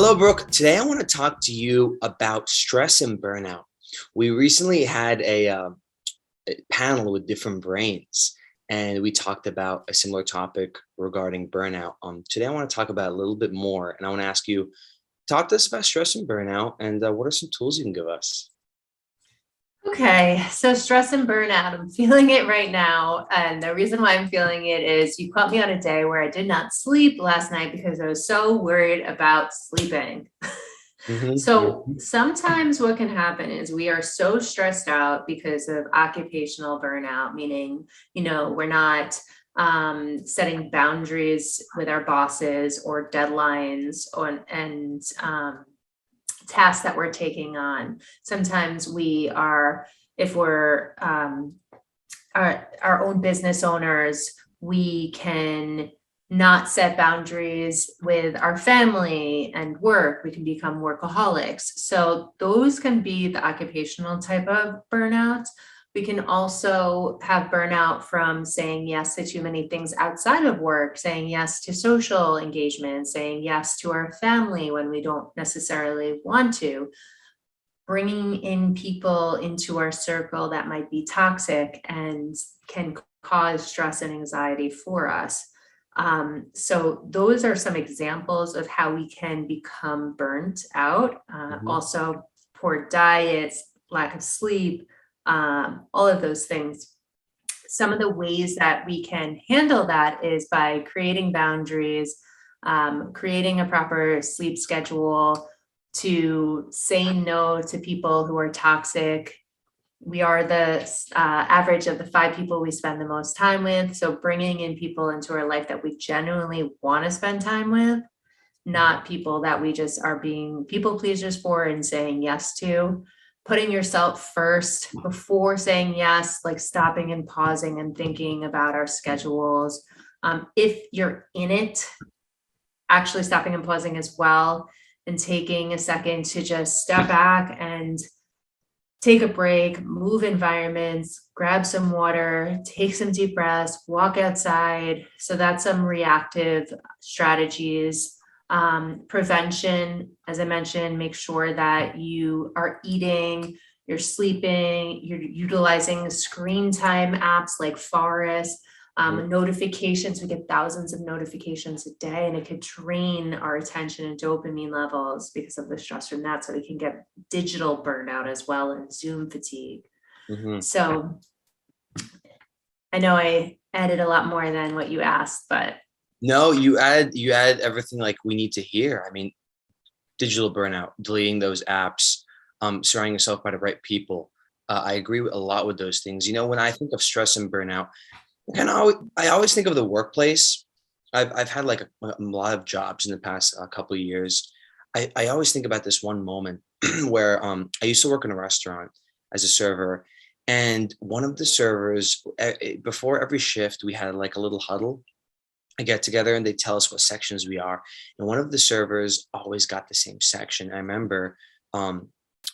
Hello, Brooke. Today I want to talk to you about stress and burnout. We recently had a panel with different brains, and we talked about a similar topic regarding burnout. Today I want to talk about it a little bit more, and I want to ask you, talk to us about stress and burnout, and what are some tools you can give us? Okay, so stress and burnout, I'm feeling it right now. And the reason why I'm feeling it is you caught me on a day where I did not sleep last night because I was so worried about sleeping. So Hmm. sometimes what can happen is we are so stressed out because of occupational burnout, meaning, we're not setting boundaries with our bosses or deadlines and tasks that we're taking on. Sometimes we are, if we're our own business owners, we can not set boundaries with our family and work. We can become workaholics. So those can be the occupational type of burnout. We can also have burnout from saying yes to too many things outside of work, saying yes to social engagement, saying yes to our family when we don't necessarily want to, bringing in people into our circle that might be toxic and can cause stress and anxiety for us. So those are some examples of how we can become burnt out. Hmm. Also, poor diets, lack of sleep, all of those things. Some of the ways that we can handle that is by creating boundaries, creating a proper sleep schedule, to say no to people who are toxic. We are the average of the 5 people we spend the most time with. So bringing in people into our life that we genuinely want to spend time with, not people that we just are being people pleasers for and saying yes to. Putting yourself first before saying yes, like stopping and pausing and thinking about our schedules. If you're in it, actually stopping and pausing as well, and taking a second to just step back and take a break, move environments, grab some water, take some deep breaths, walk outside. So that's some reactive strategies. Prevention, as I mentioned, make sure that you are eating, you're sleeping, you're utilizing screen time apps like Forest. Notifications, we get thousands of notifications a day, and it could drain our attention and dopamine levels because of the stress from that. So we can get digital burnout as well and Zoom fatigue. Hmm. So I know I added a lot more than what you asked, but No, you add everything like we need to hear. I mean, digital burnout, deleting those apps, surrounding yourself by the right people. I agree with a lot with those things. When I think of stress and burnout, I always think of the workplace. I've had like a lot of jobs in the past couple of years. I always think about this one moment where I used to work in a restaurant as a server, and one of the servers, before every shift, we had like a little huddle, a get together, and they tell us what sections we are. And one of the servers always got the same section. I remember um,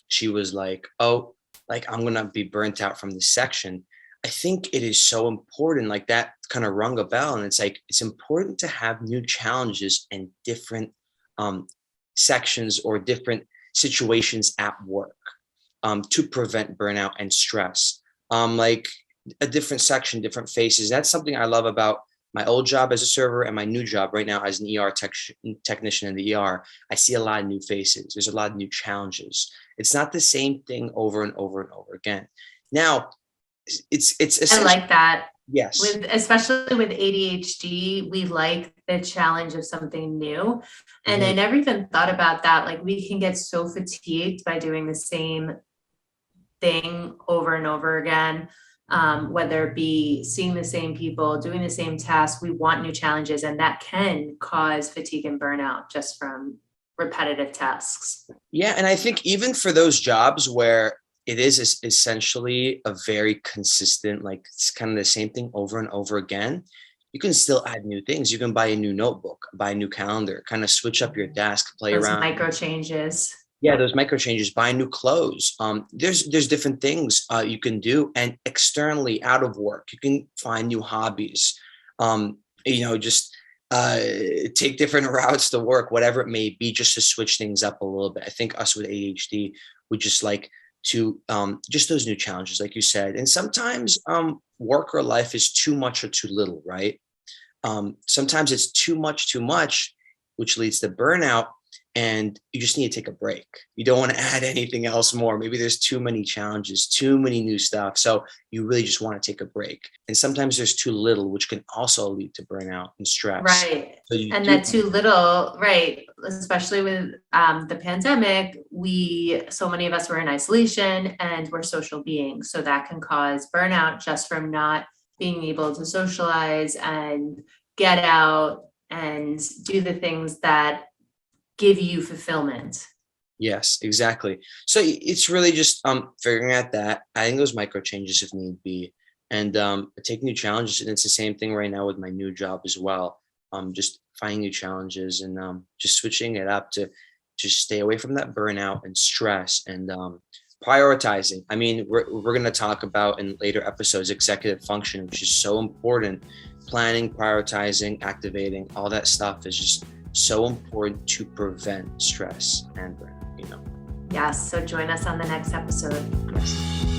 she was like, "Oh, like I'm gonna be burnt out from this section." I think it is so important, like that kind of rung a bell. And it's like it's important to have new challenges and different um, sections or different situations at work to prevent burnout and stress. Like a different section, different faces. That's something I love about my old job as a server and my new job right now as an technician in the ER. I see a lot of new faces. There's a lot of new challenges. It's not the same thing over and over and over again. Now, it's I essentially like that. yes. With especially with ADHD, we like the challenge of something new. And I Mhm. never even thought about that. Like we can get so fatigued by doing the same thing over and over again, whether it be seeing the same people, doing the same tasks. We want new challenges, and that can cause fatigue and burnout just from repetitive tasks. Yeah, and I think even for those jobs where it is essentially a very consistent, like it's kind of the same thing over and over again, you can still add new things. You can buy a new notebook, buy a new calendar, kind of switch up your desk, play Those around. micro changes. Yeah, those micro changes, buy new clothes. There's different things you can do, and externally out of work, you can find new hobbies. Just take different routes to work, whatever it may be, just to switch things up a little bit. I think us with ADHD, we just like to just those new challenges, like you said. And sometimes work or life is too much or too little, right? Sometimes it's too much, which leads to burnout. And you just need to take a break. You don't want to add anything else more. Maybe there's too many challenges, too many new stuff. So you really just want to take a break. And sometimes there's too little, which can also lead to burnout and stress. Right. So And that too little, right, especially with the pandemic, so many of us were in isolation and we're social beings. So that can cause burnout just from not being able to socialize and get out and do the things that give you fulfillment. Yes, exactly. So it's really just figuring out that, adding those micro changes if need be, and taking new challenges. And it's the same thing right now with my new job as well. Just finding new challenges and just switching it up to just stay away from that burnout and stress and prioritizing. I mean, we're going to talk about in later episodes executive function, which is so important. Planning, prioritizing, activating, all that stuff is just so important to prevent stress and burnout, Yes. So join us on the next episode. Yes.